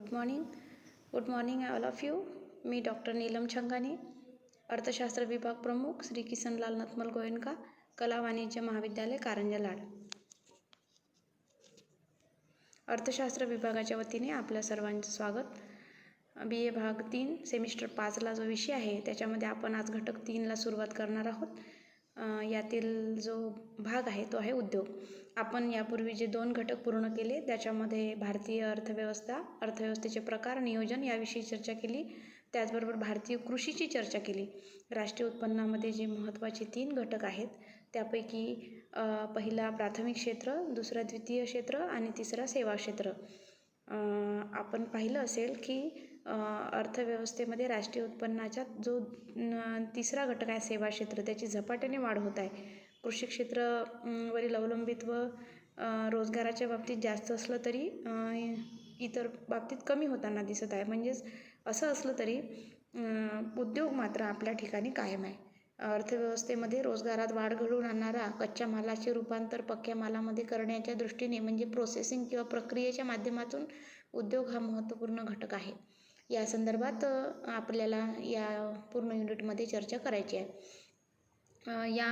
Good morning all of you. मी doctor Neelam Changane, अर्थशास्त्र विभाग प्रमुख श्री किसनलाल नथमल गोयनका, कला वाणिज्य महाविद्यालय कारंजा लाड. अर्थशास्त्र विभागाच्या वतीने आपल्या सर्वांचं स्वागत. BA भाग 3 सेमिस्टर 5ला जो विषय आहे त्याच्यामध्ये आपण आज घटक 3ला सुरुवात करणार आहोत. यातील जो भाग आहे तो आहे उद्योग. आपण यापूर्वी जे 2 घटक पूर्ण केले त्याच्यामध्ये भारतीय अर्थव्यवस्थेचे प्रकार, नियोजन याविषयी चर्चा केली. त्याचबरोबर भारतीय कृषीची चर्चा केली. राष्ट्रीय उत्पन्नामध्ये जे महत्त्वाचे 3 घटक आहेत त्यापैकी पहिला प्राथमिक क्षेत्र, दुसरा द्वितीय क्षेत्र आणि तिसरा सेवा क्षेत्र. आपण पाहिलं असेल की अर्थव्यवस्थेमध्ये राष्ट्रीय उत्पन्नाचा जो तिसरा घटक आहे सेवा क्षेत्र, त्याची झपाट्याने वाढ होत आहे. कृषी क्षेत्रावरील अवलंबित्व रोजगाराच्या बाबतीत जास्त असलं तरी इतर बाबतीत कमी होताना दिसत आहे. म्हणजेच असं असलं तरी उद्योग मात्र आपल्या ठिकाणी कायम आहे. अर्थव्यवस्थेमध्ये रोजगारात वाढ घडवून आणणारा, कच्च्या मालाचे रूपांतर पक्क्या मालामध्ये करण्याच्या दृष्टीने म्हणजे प्रोसेसिंग किंवा प्रक्रियेच्या माध्यमातून उद्योग हा महत्त्वपूर्ण घटक आहे. या संदर्भात आपल्याला या पूर्ण युनिटमध्ये चर्चा करायची आहे. या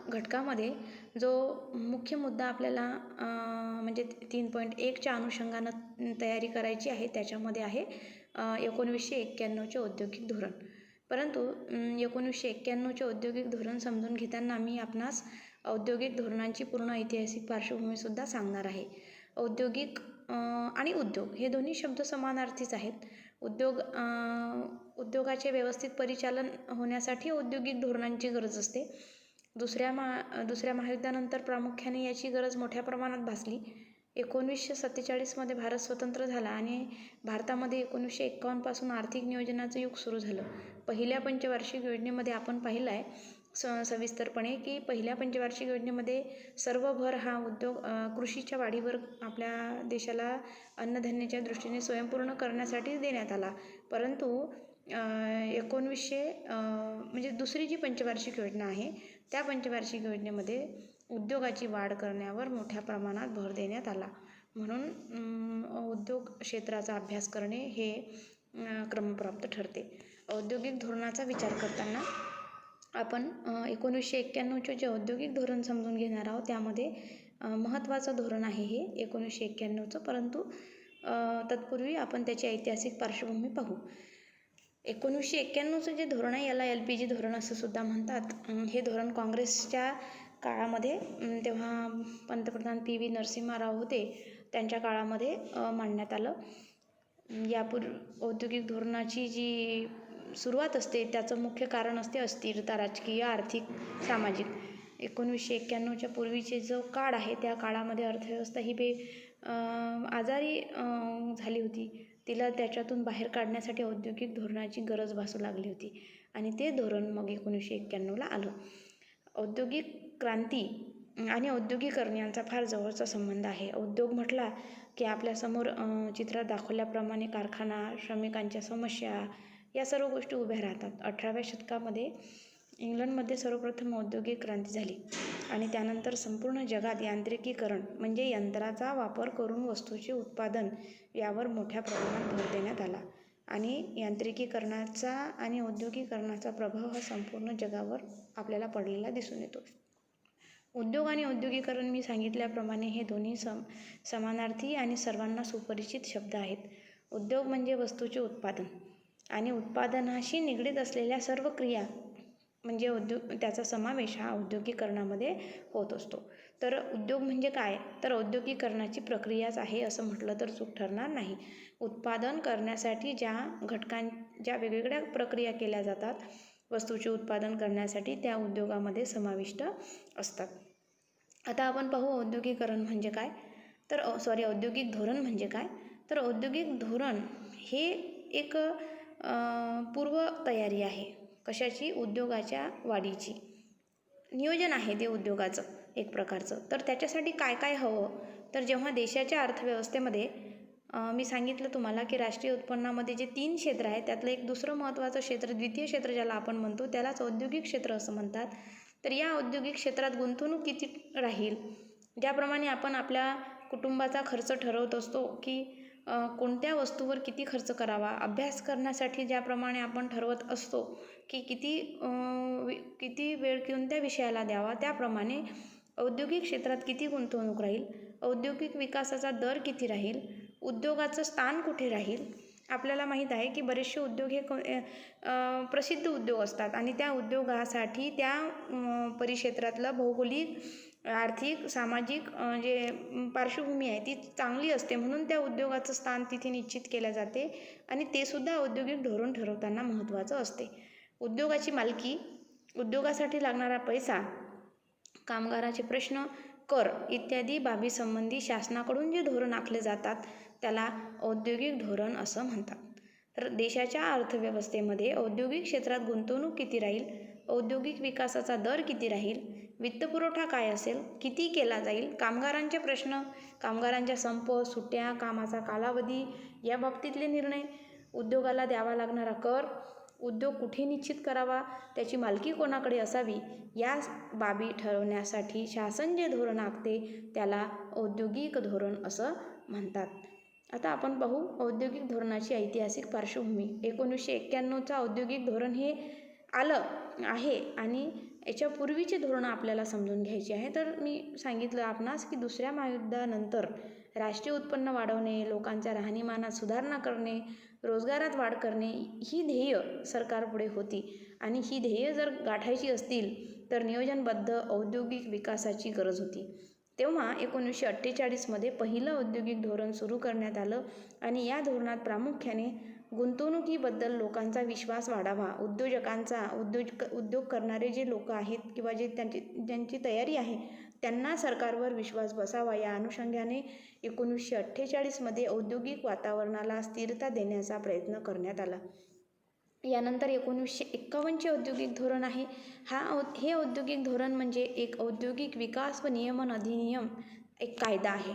घटकामध्ये जो मुख्य मुद्दा आपल्याला म्हणजे 3.1च्या अनुषंगानं तयारी करायची आहे त्याच्यामध्ये आहे 1991चे औद्योगिक धोरण. परंतु 1991चे औद्योगिक धोरण समजून घेताना मी आपणास औद्योगिक धोरणांची पूर्ण ऐतिहासिक पार्श्वभूमीसुद्धा सांगणार आहे. औद्योगिक आणि उद्योग हे दोन्ही शब्द समानार्थीच आहेत. उद्योगाचे व्यवस्थित परिचालन होण्यासाठी औद्योगिक धोरणांची गरज असते. दुसऱ्या महायुद्धानंतर प्रामुख्याने याची गरज मोठ्या प्रमाणात भासली. 1947मध्ये भारत स्वतंत्र झाला आणि भारतामध्ये 1951 पासून आर्थिक नियोजनाचं युग सुरू झालं. पहिल्या पंचवार्षिक योजनेमध्ये आपण पाहिलं आहे सविस्तरपणे की पहिल्या पंचवार्षिक योजनेमध्ये सर्व भर हा उद्योग कृषीच्या वाढीवर आपल्या देशाला अन्नधान्याच्या दृष्टीने स्वयंपूर्ण करण्यासाठी देण्यात आला. परंतु म्हणजे दुसरी जी पंचवार्षिक योजना आहे त्या पंचवार्षिक योजनेमध्ये उद्योगाची वाढ करण्यावर मोठ्या प्रमाणात भर देण्यात आला. म्हणून उद्योग क्षेत्राचा अभ्यास करणे हे क्रमप्राप्त ठरते. औद्योगिक धोरणाचा विचार करताना आपण 1991चे जे औद्योगिक धोरण समजून घेणार आहोत त्यामध्ये महत्त्वाचं धोरण आहे हे 1991चं. परंतु तत्पूर्वी आपण त्याची ऐतिहासिक पार्श्वभूमी पाहू. 1991चं जे धोरण आहे याला LPG धोरण असं सुद्धा म्हणतात. हे धोरण काँग्रेसच्या काळामध्ये तेव्हा पंतप्रधान PV नरसिम्हा राव होते त्यांच्या काळामध्ये मांडण्यात आलं. औद्योगिक धोरणाची जी सुरुवात असते त्याचं मुख्य कारण असते अस्थिरता, राजकीय, आर्थिक, सामाजिक. 1991च्या पूर्वीचे जो काळ आहे त्या काळामध्ये अर्थव्यवस्था ही आजारी झाली होती. तिला त्याच्यातून बाहेर काढण्यासाठी औद्योगिक धोरणाची गरज भासू लागली होती आणि ते धोरण मग 1991ला आलं. औद्योगिक क्रांती आणि औद्योगिकरण यांचा फार जवळचा संबंध आहे. उद्योग म्हटला की आपल्यासमोर चित्रात दाखवल्याप्रमाणे कारखाना, श्रमिकांच्या समस्या या सर्व गोष्टी उभ्या राहतात. 18व्या शतकामध्ये इंग्लंडमध्ये सर्वप्रथम औद्योगिक क्रांती झाली आणि त्यानंतर संपूर्ण जगात यांत्रिकीकरण म्हणजे यंत्राचा वापर करून वस्तूचे उत्पादन यावर मोठ्या प्रमाणात भर देण्यात आला आणि यांत्रिकीकरणाचा आणि औद्योगिकरणाचा प्रभाव हा संपूर्ण जगावर आपल्याला पडलेला दिसून येतो. उद्योग आणि औद्योगिकरण मी सांगितल्याप्रमाणे हे दोन्ही समानार्थी आणि सर्वांना सुपरिचित शब्द आहेत. उद्योग म्हणजे वस्तूचे उत्पादन आणि उत्पादनाशी निगडीत असलेल्या सर्व क्रिया म्हणजे त्याचा समावेश हा औद्योगिकरणामध्ये होत असतो. तर उद्योग म्हणजे काय, तर औद्योगिकरणाची प्रक्रियाच आहे असं म्हटलं तर चूक ठरणार नाही. उत्पादन करण्यासाठी ज्या वेगवेगळ्या प्रक्रिया केल्या जातात वस्तूचे उत्पादन करण्यासाठी त्या उद्योगामध्ये समाविष्ट असतात. आता आपण पाहू औद्योगिकरण म्हणजे काय, तर औद्योगिक धोरण म्हणजे काय. तर औद्योगिक धोरण हे एक पूर्व तयारी आहे. कशाची, उद्योगाच्या वाढीची. नियोजन आहे ते उद्योगाचं एक प्रकारचं. तर त्याच्यासाठी काय काय हवं, तर जेव्हा देशाच्या अर्थव्यवस्थेमध्ये मी सांगितलं तुम्हाला की राष्ट्रीय उत्पन्नामध्ये जे 3 क्षेत्र आहे त्यातलं एक दुसरं महत्त्वाचं क्षेत्र, द्वितीय क्षेत्र ज्याला आपण म्हणतो त्यालाच औद्योगिक क्षेत्र असं म्हणतात. तर या औद्योगिक क्षेत्रात गुंतवणूक किती राहील, ज्याप्रमाणे आपण आपल्या कुटुंबाचा खर्च ठरवत असतो की कोणत्या वस्तूवर किती खर्च करावा, अभ्यास करण्यासाठी ज्याप्रमाणे आपण ठरवत असतो की किती वेळ कोणत्या विषयाला द्यावा, त्याप्रमाणे औद्योगिक क्षेत्रात किती गुंतवणूक राहील, औद्योगिक विकासाचा दर किती राहील, उद्योगाचं स्थान कुठे राहील. आपल्याला माहीत आहे की बरेचसे उद्योग हे प्रसिद्ध उद्योग असतात आणि त्या उद्योगासाठी त्या परिक्षेत्रातलं भौगोलिक, आर्थिक, सामाजिक जे पार्श्वभूमी आहे ती चांगली असते, म्हणून त्या उद्योगाचं स्थान तिथे निश्चित केले जाते आणि ते सुद्धा औद्योगिक धोरण ठरवताना महत्त्वाचं असते. उद्योगाची मालकी, उद्योगासाठी लागणारा पैसा, कामगाराचे प्रश्न, कर इत्यादी बाबींसंबंधी शासनाकडून जे धोरण आखले जातात त्याला औद्योगिक धोरण असं म्हणतात. तर देशाच्या अर्थव्यवस्थेमध्ये औद्योगिक क्षेत्रात गुंतवणूक किती राहील, औद्योगिक विकासाचा दर किती राहील, वित्तपुरवठा काय असेल, किती केला जाईल, कामगारांचे प्रश्न, कामगारांच्या संप, सुट्ट्या, कामाचा कालावधी या बाबतीतले निर्णय, उद्योगाला द्यावा लागणारा कर, उद्योग कुठे निश्चित करावा, त्याची मालकी कोणाकडे असावी, या बाबी ठरवण्यासाठी शासन जे धोरण आखते त्याला औद्योगिक धोरण असं म्हणतात. आता आपण पाहू औद्योगिक धोरणाची ऐतिहासिक पार्श्वभूमी. 1991चं औद्योगिक धोरण हे आलं आहे आणि याच्यापूर्वीचे धोरणं आपल्याला समजून घ्यायची आहे. तर मी सांगितलं आपणास की दुसऱ्या महायुद्धानंतर राष्ट्रीय उत्पन्न वाढवणे, लोकांच्या राहणीमानात सुधारणा करणे, रोजगारात वाढ करणे ही ध्येय सरकारपुढे होती आणि ही ध्येय जर गाठायची असतील तर नियोजनबद्ध औद्योगिक विकासाची गरज होती. तेव्हा 1948मध्ये पहिलं औद्योगिक धोरण सुरू करण्यात आलं आणि या धोरणात प्रामुख्याने गुंतवणुकीबद्दल लोकांचा विश्वास वाढावा, उद्योजकांचा, उद्योग करणारे जे लोक आहेत किंवा जे ज्यांची तयारी आहे त्यांना सरकारवर विश्वास बसावा, या अनुषंगाने 1948मध्ये औद्योगिक वातावरणाला स्थिरता देण्याचा प्रयत्न करण्यात आला. यानंतर 1951चे औद्योगिक धोरण आहे. हे औद्योगिक धोरण म्हणजे एक औद्योगिक विकास व नियमन अधिनियम, एक कायदा आहे.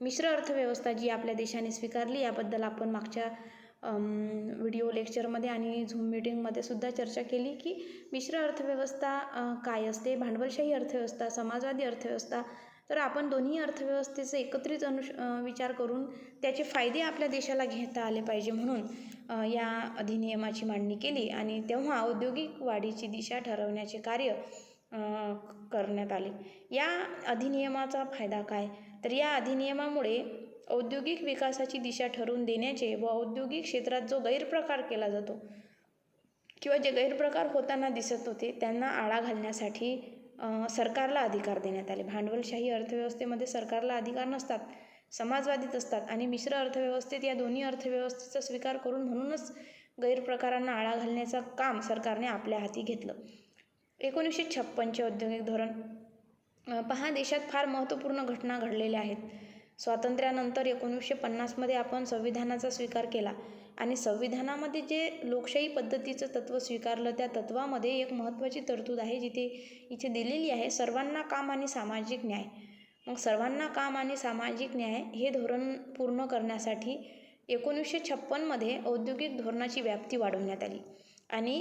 मिश्र अर्थव्यवस्था जी आपल्या देशाने स्वीकारली याबद्दल आपण मागच्या व्हिडिओ लेक्चरमध्ये आणि झूम मीटिंगमध्ये सुद्धा चर्चा केली की मिश्र अर्थव्यवस्था काय असते, भांडवलशाही अर्थव्यवस्था, समाजवादी अर्थव्यवस्था. तर आपण दोन्ही अर्थव्यवस्थेचे एकत्रित विचार करून त्याचे फायदे आपल्या देशाला घेता आले पाहिजे म्हणून या अधिनियमाची मांडणी केली आणि तेव्हा औद्योगिक वाढीची दिशा ठरवण्याचे कार्य करण्यात आले. या अधिनियमाचा फायदा काय, तर या अधिनियमामुळे औद्योगिक विकासाची दिशा ठरवून देण्याचे व औद्योगिक क्षेत्रात जो गैरप्रकार केला जातो किंवा जे गैरप्रकार होताना दिसत होते त्यांना आळा घालण्यासाठी सरकारला अधिकार देण्यात आले. भांडवलशाही अर्थव्यवस्थेमध्ये सरकारला अधिकार नसतात, समाजवादीत असतात आणि मिश्र अर्थव्यवस्थेत या दोन्ही अर्थव्यवस्थेचा स्वीकार करून म्हणूनच गैरप्रकारांना आळा घालण्याचं काम सरकारने आपल्या हाती घेतलं. 1956चे औद्योगिक धोरण पहा, देशात फार महत्त्वपूर्ण घटना घडलेल्या आहेत. स्वातंत्र्यानंतर 1950मध्ये आपण संविधानाचा स्वीकार केला आणि संविधानामध्ये जे लोकशाही पद्धतीचं तत्त्व स्वीकारलं त्या तत्त्वामध्ये एक महत्त्वाची तरतूद आहे इथे दिलेली आहे, सर्वांना काम आणि सामाजिक न्याय. मग सर्वांना काम आणि सामाजिक न्याय हे धोरण पूर्ण करण्यासाठी 1956मध्ये औद्योगिक धोरणाची व्याप्ती वाढवण्यात आली आणि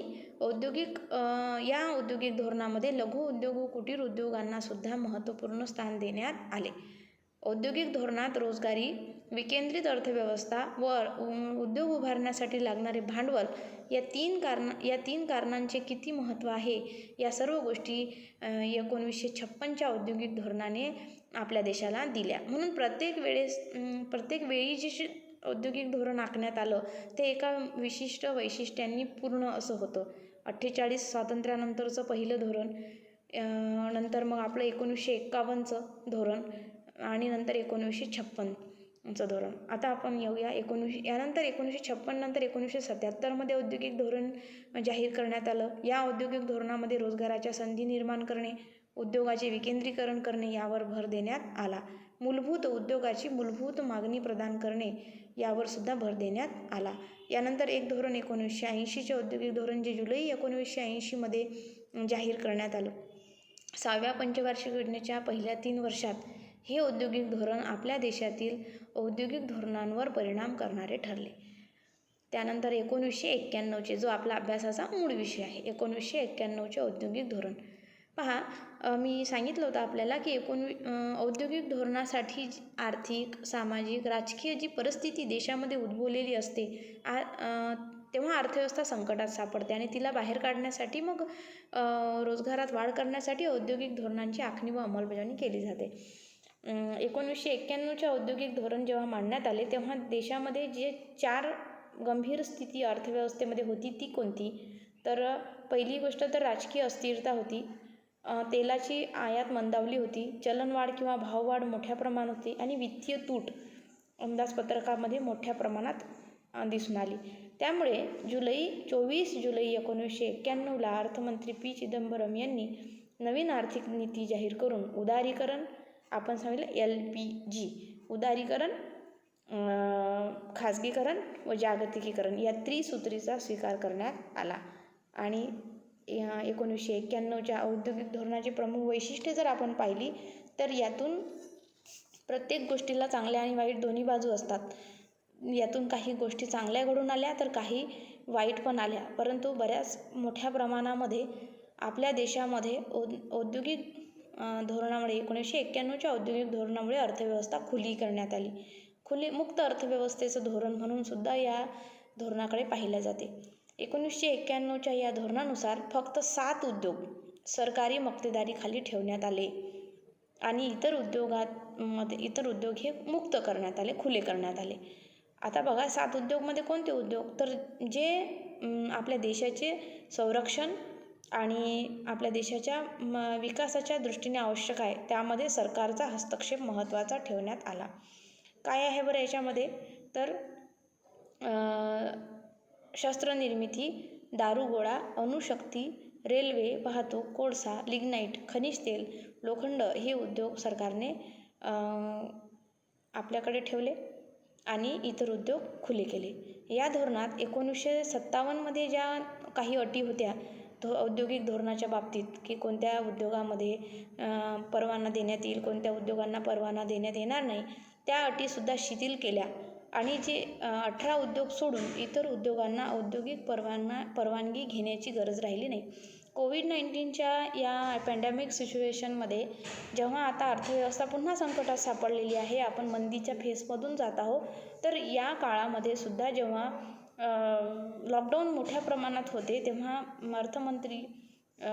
या औद्योगिक धोरणामध्ये लघु उद्योग व कुटीर उद्योगांना सुद्धा महत्त्वपूर्ण स्थान देण्यात आले. औद्योगिक धोरणात रोजगारी, विकेंद्रित अर्थव्यवस्था व उद्योग उभारण्यासाठी लागणारे भांडवल या तीन कारणांचे किती महत्त्व आहे या सर्व गोष्टी 1956च्या औद्योगिक धोरणाने आपल्या देशाला दिल्या. म्हणून प्रत्येक वेळी जे औद्योगिक धोरण आखण्यात आलं ते एका विशिष्ट वैशिष्ट्यांनी पूर्ण असं होतं. 48 स्वातंत्र्यानंतरचं पहिलं धोरण, नंतर मग आपलं 1951चं धोरण आणि नंतर 1956चं धोरण. आता आपण येऊया यानंतर 1956 नंतर 1977मध्ये औद्योगिक धोरण जाहीर करण्यात आलं. या औद्योगिक धोरणामध्ये रोजगाराच्या संधी निर्माण करणे, उद्योगाचे विकेंद्रीकरण करणे यावर भर देण्यात आला. मूलभूत उद्योगाची मूलभूत मागणी प्रदान करणे यावर सुद्धा भर देण्यात आला. यानंतर एक धोरण 1980चे औद्योगिक धोरण जे जुलै 1980मध्ये जाहीर करण्यात आलं. 6व्या पंचवार्षिक योजनेच्या पहिल्या 3 वर्षात हे औद्योगिक धोरण आपल्या देशातील औद्योगिक धोरणांवर परिणाम करणारे ठरले. त्यानंतर 1991चे जो आपला अभ्यासाचा मूळ विषय आहे, 1991चे औद्योगिक धोरण पहा, मी सांगितलं होतं आपल्याला की औद्योगिक धोरणासाठी आर्थिक, सामाजिक, राजकीय जी परिस्थिती देशामध्ये उद्भवलेली असते तेव्हा अर्थव्यवस्था संकटात सापडते आणि तिला बाहेर काढण्यासाठी मग रोजगारात वाढ करण्यासाठी औद्योगिक धोरणांची आखणी व अंमलबजावणी केली जाते. 1991च्या औद्योगिक धोरण जेव्हा मांडण्यात आले तेव्हा देशामध्ये जे 4 गंभीर स्थिती अर्थव्यवस्थेमध्ये होती ती कोणती? तर पहिली गोष्ट तर राजकीय अस्थिरता होती. तेलाची आयात मंदावली होती. चलनवाढ किंवा भाववाढ मोठ्या प्रमाणात होती आणि वित्तीय तूट अंदाजपत्रकामध्ये मोठ्या प्रमाणात दिसून आली. त्यामुळे 24 जुलै 1991ला अर्थमंत्री पी. चिदंबरम यांनी नवीन आर्थिक नीती जाहीर करून उदारीकरण, आपण सांगितलं LPG, उदारीकरण, खाजगीकरण व जागतिकीकरण या त्रिसूत्रीचा स्वीकार करण्यात आला. आणि 1991च्या औद्योगिक धोरणाची प्रमुख वैशिष्ट्ये जर आपण पाहिली तर यातून प्रत्येक गोष्टीला चांगल्या आणि वाईट दोन्ही बाजू असतात. यातून काही गोष्टी चांगल्या घडून आल्या तर काही वाईट पण आल्या, परंतु बऱ्याच मोठ्या प्रमाणामध्ये आपल्या देशामध्ये औद्योगिक धोरणामुळे 1991च्या औद्योगिक धोरणामुळे अर्थव्यवस्था खुली करण्यात आली. मुक्त अर्थव्यवस्थेचं धोरण म्हणून सुद्धा या धोरणाकडे पाहिले जाते. 1991च्या या धोरणानुसार फक्त 7 उद्योग सरकारी मक्तेदारीखाली ठेवण्यात आले आणि इतर उद्योग हे मुक्त करण्यात आले, खुले करण्यात आले. आता बघा, 7 उद्योगमध्ये कोणते उद्योग? तर जे आपल्या देशाचे संरक्षण आणि आपल्या देशाच्या विकासाच्या दृष्टीने आवश्यक आहे त्यामध्ये सरकारचा हस्तक्षेप महत्त्वाचा ठेवण्यात आला. काय आहे बरं याच्यामध्ये? तर शस्त्रनिर्मिती, दारुगोळा, अणुशक्ती, रेल्वे, वाहतूक, कोळसा, लिग्नाईट, खनिज तेल, लोखंड हे उद्योग सरकारने आपल्याकडे ठेवले आणि इतर उद्योग खुले केले. या धोरणात 1957मध्ये ज्या काही अटी होत्या औद्योगिक धोरणाच्या बाबतीत की कोणत्या उद्योगामध्ये परवाना देण्यात येईल, कोणत्या उद्योगांना परवाना देण्यात येणार नाही, त्या अटीसुद्धा शिथिल केल्या आणि जे 18 उद्योग सोडून इतर उद्योगांना औद्योगिक परवानगी घेण्याची गरज राहिली नाही. कोविड-19च्या या पॅन्डेमिक सिच्युएशनमध्ये जेव्हा आता अर्थव्यवस्था पुन्हा संकटात सापडलेली आहे, आपण मंदीच्या फेजमधून जात आहोत, तर या काळामध्ये सुद्धा जेव्हा लॉकडाऊन मोठ्या प्रमाणात होते तेव्हा अर्थमंत्री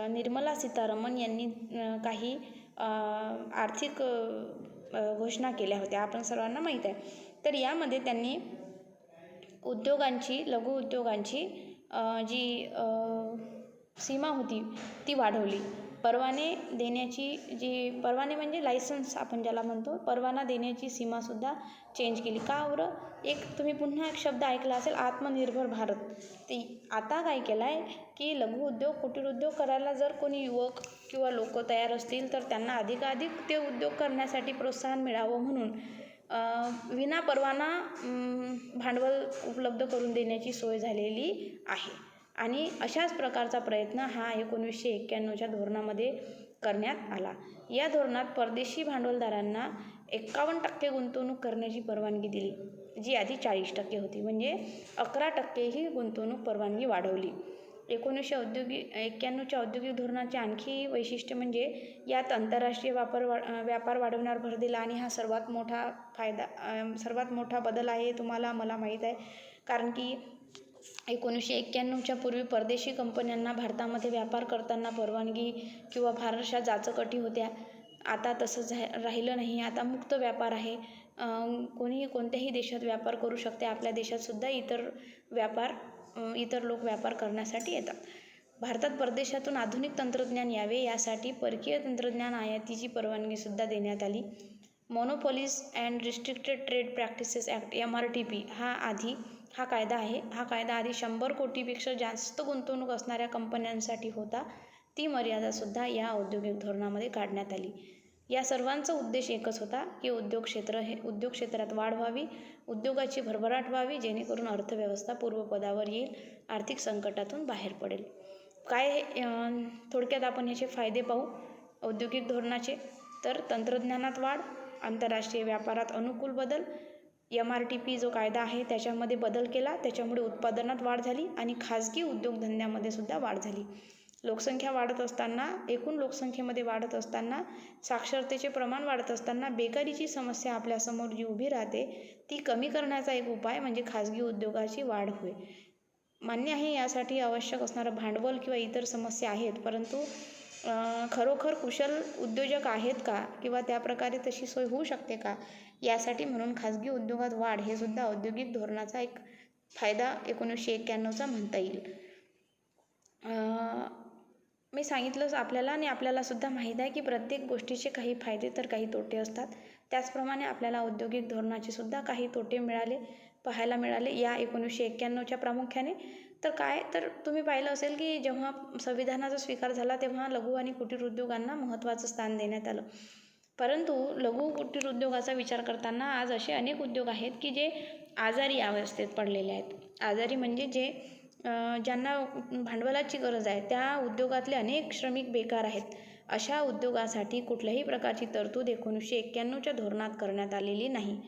निर्मला सीतारामन यांनी काही आर्थिक घोषणा केल्या होत्या, आपण सर्वांना माहीत आहे. तर यामध्ये त्यांनी उद्योगांची, लघु उद्योगांची जी सीमा होती ती वाढवली. परवाने म्हणजे लायसन्स आपण ज्याला म्हणतो, परवाना देण्याची सीमासुद्धा चेंज केली. का बरं? तुम्ही पुन्हा एक शब्द ऐकला असेल, आत्मनिर्भर भारत. ते आता काय केलं आहे की लघु उद्योग, कुटीर उद्योग करायला जर कोणी युवक किंवा लोक तयार असतील तर त्यांना अधिकाधिक ते उद्योग करण्यासाठी प्रोत्साहन मिळावं म्हणून विना परवाना भांडवल उपलब्ध करून देण्याची सोय झालेली आहे. आणि अशाच प्रकारचा प्रयत्न हा 1991च्या धोरणामध्ये करण्यात आला. या धोरणात परदेशी भांडवलदारांना 51% गुंतवणूक करण्याची परवानगी दिली, जी आधी 40% होती, म्हणजे 11% ही गुंतवणूक परवानगी वाढवली. 1991च्या औद्योगिक धोरणाचे आणखी वैशिष्ट्य म्हणजे यात आंतरराष्ट्रीय व्यापार वाढवण्यावर भर दिला आणि हा सर्वात मोठा बदल आहे. तुम्हाला मला माहीत आहे, कारण की 1991च्या पूर्वी परदेशी कंपन्यांना भारतामध्ये व्यापार करताना परवानगी किंवा फारशा जाचक होत्या. आता तसं राहिलं नाही. आता मुक्त व्यापार आहे. कोणीही कोणत्याही देशात व्यापार करू शकते. आपल्या देशातसुद्धा इतर लोक व्यापार करण्यासाठी येतात. भारतात परदेशातून आधुनिक तंत्रज्ञान यावे यासाठी परकीय तंत्रज्ञान आयातीची परवानगीसुद्धा देण्यात आली. Monopolies and restricted trade practices act MRTP हा कायदा आहे. हा कायदा आधी 100 कोटीपेक्षा जास्त गुंतवणूक असणाऱ्या कंपन्यांसाठी होता. ती मर्यादासुद्धा या औद्योगिक धोरणामध्ये काढण्यात आली. या सर्वांचा उद्देश एकच होता की उद्योग क्षेत्रात वाढ व्हावी, उद्योगाची भरभराट व्हावी, जेणेकरून अर्थव्यवस्था पूर्वपदावर येईल, आर्थिक संकटातून बाहेर पडेल. थोडक्यात आपण याचे फायदे पाहू औद्योगिक धोरणाचे. तर तंत्रज्ञानात वाढ, आंतरराष्ट्रीय व्यापारात अनुकूल बदल, MRTP जो कायदा आहे त्याच्यामध्ये बदल केला, त्याच्यामुळे उत्पादनात वाढ झाली आणि खाजगी उद्योगधंद्यामध्ये सुद्धा वाढ झाली. लोकसंख्या वाढत असताना, एकूण लोकसंख्येमध्ये वाढत असताना, साक्षरतेचे प्रमाण वाढत असताना बेकारीची समस्या आपल्यासमोर जी उभी राहते ती कमी करण्याचा एक उपाय म्हणजे खाजगी उद्योगाची वाढ होय. मान्य आहे यासाठी आवश्यक असणारं भांडवल किंवा इतर समस्या आहेत, परंतु खरोखर कुशल उद्योजक आहेत का किंवा त्या प्रकारे तशी सोय होऊ शकते का, यासाठी म्हणून खाजगी उद्योगात वाढ हे सुद्धा औद्योगिक धोरणाचा एक फायदा 1991चा म्हणता येईल. मी सांगितलंच आपल्याला आणि आपल्याला सुद्धा माहीत आहे की प्रत्येक गोष्टीचे काही फायदे तर काही तोटे असतात. त्याचप्रमाणे आपल्याला औद्योगिक धोरणाचे सुद्धा काही तोटे पाहायला मिळाले या 1991च्या प्रामुख्याने. तर काय तर तुम्ही पाहिलं असेल की जेव्हा संविधानाचा स्वीकार झाला तेव्हा लघु आणि कुटीर उद्योगांना महत्त्वाचं स्थान देण्यात आलं. परंतु लघु कुटीर उद्योगाचा विचार करताना आज असे अनेक उद्योग आहेत की जे आजारी अवस्थेत पडलेले आहेत. आजारी म्हणजे जे ज्यांना भांडवलाची गरज आहे त्या उद्योगातले अनेक श्रमिक बेकार आहेत. अशा उद्योगासाठी कुठल्याही प्रकारची तरतूद 1991च्या धोरणात करण्यात आलेली नाही.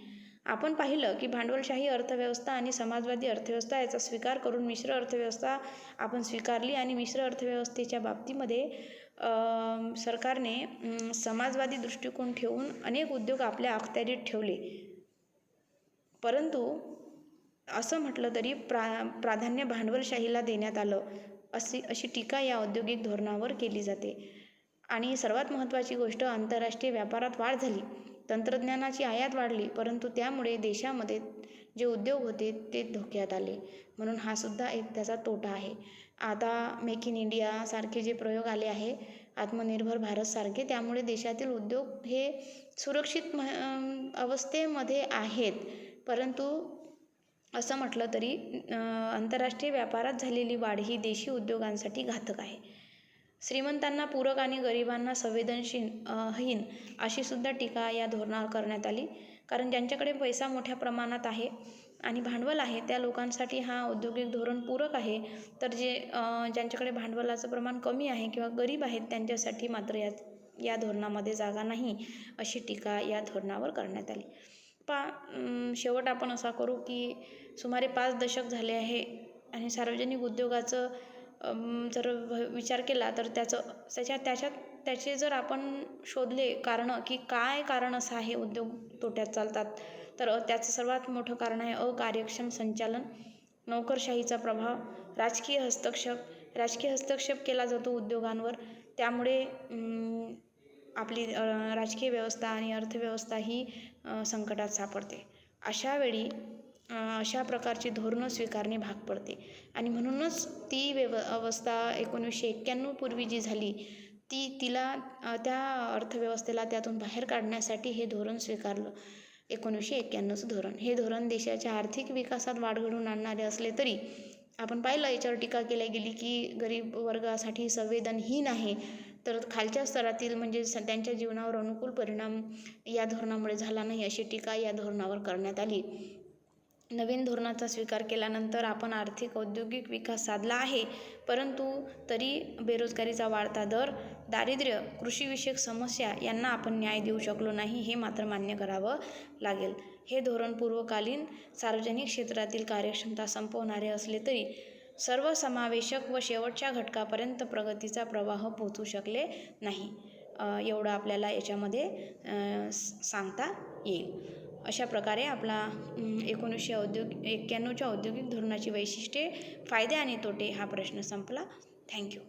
आपण पाहिलं की भांडवलशाही अर्थव्यवस्था आणि समाजवादी अर्थव्यवस्था याचा स्वीकार करून मिश्र अर्थव्यवस्था आपण स्वीकारली आणि मिश्र अर्थव्यवस्थेच्या बाबतीमध्ये सरकारने समाजवादी दृष्टिकोन ठेवून अनेक उद्योग आपल्या अखत्यारीत ठेवले. परंतु असं म्हटलं तरी प्राधान्य भांडवलशाहीला देण्यात आलं अशी टीका या औद्योगिक धोरणावर केली जाते. आणि सर्वात महत्त्वाची गोष्ट, आंतरराष्ट्रीय व्यापारात वाढ झाली, तंत्रज्ञानाची आयात वाढली, परंतु त्यामुळे देशामध्ये जे उद्योग होते ते धोक्यात आले. म्हणून हा सुद्धा एक त्याचा तोटा आहे. आता मेक इन इंडिया सारखे जे प्रयोग आले आहे, आत्मनिर्भर भारत सारखे, त्यामुळे देशातील उद्योग हे सुरक्षित अवस्थेमध्ये आहेत. परंतु असं म्हटलं तरी आंतरराष्ट्रीय व्यापारात झालेली वाढ ही देशी उद्योगांसाठी घातक आहे. श्रीमंतांना पूरक आणि गरिबांना संवेदनशील अशी सुद्धा टीका या धोरणावर करण्यात आली. कारण ज्यांच्याकडे पैसा मोठ्या प्रमाणात आहे आणि भांडवल आहे त्या लोकांसाठी हा औद्योगिक धोरण पूरक आहे, तर ज्यांच्याकडे भांडवलाचं प्रमाण कमी आहे किंवा गरीब आहेत त्यांच्यासाठी मात्र या धोरणामध्ये जागा नाही अशी टीका या धोरणावर करण्यात आली. शेवट आपण असा करू की सुमारे 5 दशक झाले आहे आणि सार्वजनिक उद्योगाचं जर विचार केला तर त्याचे जर आपण शोधले कारणं की काय कारण असं आहे उद्योग तोट्यात चालतात, तर त्याचं सर्वात मोठं कारण आहे अकार्यक्षम संचालन, नोकरशाहीचा प्रभाव, राजकीय हस्तक्षेप केला जातो उद्योगांवर. त्यामुळे आपली राजकीय व्यवस्था आणि अर्थव्यवस्था ही संकटात सापडते. अशा वेळी अशा प्रकारची धोरणं स्वीकारणे भाग पडते आणि म्हणूनच ती अवस्था 1991 पूर्वी जी झाली तिला त्या अर्थव्यवस्थेला त्यातून बाहेर काढण्यासाठी हे धोरण स्वीकारलं 1991चं धोरण. हे धोरण देशाच्या आर्थिक विकासात वाढ घडवून आणणारे असले तरी आपण पाहिलं याच्यावर टीका केली गेली की गरीब वर्गासाठी संवेदनहीन आहे, तर खालच्या स्तरातील म्हणजे त्यांच्या जीवनावर अनुकूल परिणाम या धोरणामुळे झाला नाही अशी टीका या धोरणावर करण्यात आली. नवीन धोरणाचा स्वीकार केल्यानंतर आपण आर्थिक औद्योगिक विकास साधला आहे, परंतु तरी बेरोजगारीचा वाढता दर, दारिद्र्य, कृषीविषयक समस्या यांना आपण न्याय देऊ शकलो नाही हे मात्र मान्य करावं लागेल. हे धोरण पूर्वकालीन सार्वजनिक क्षेत्रातील कार्यक्षमता संपवणारे असले तरी सर्वसमावेशक व शेवटच्या घटकापर्यंत प्रगतीचा प्रवाह पोहोचू शकले नाही एवढं आपल्याला याच्यामध्ये सांगता येईल. अशा प्रकारे आपला 1991च्या औद्योगिक धोरणाची वैशिष्ट्ये, फायदे आणि तोटे हा प्रश्न संपला. थँक्यू.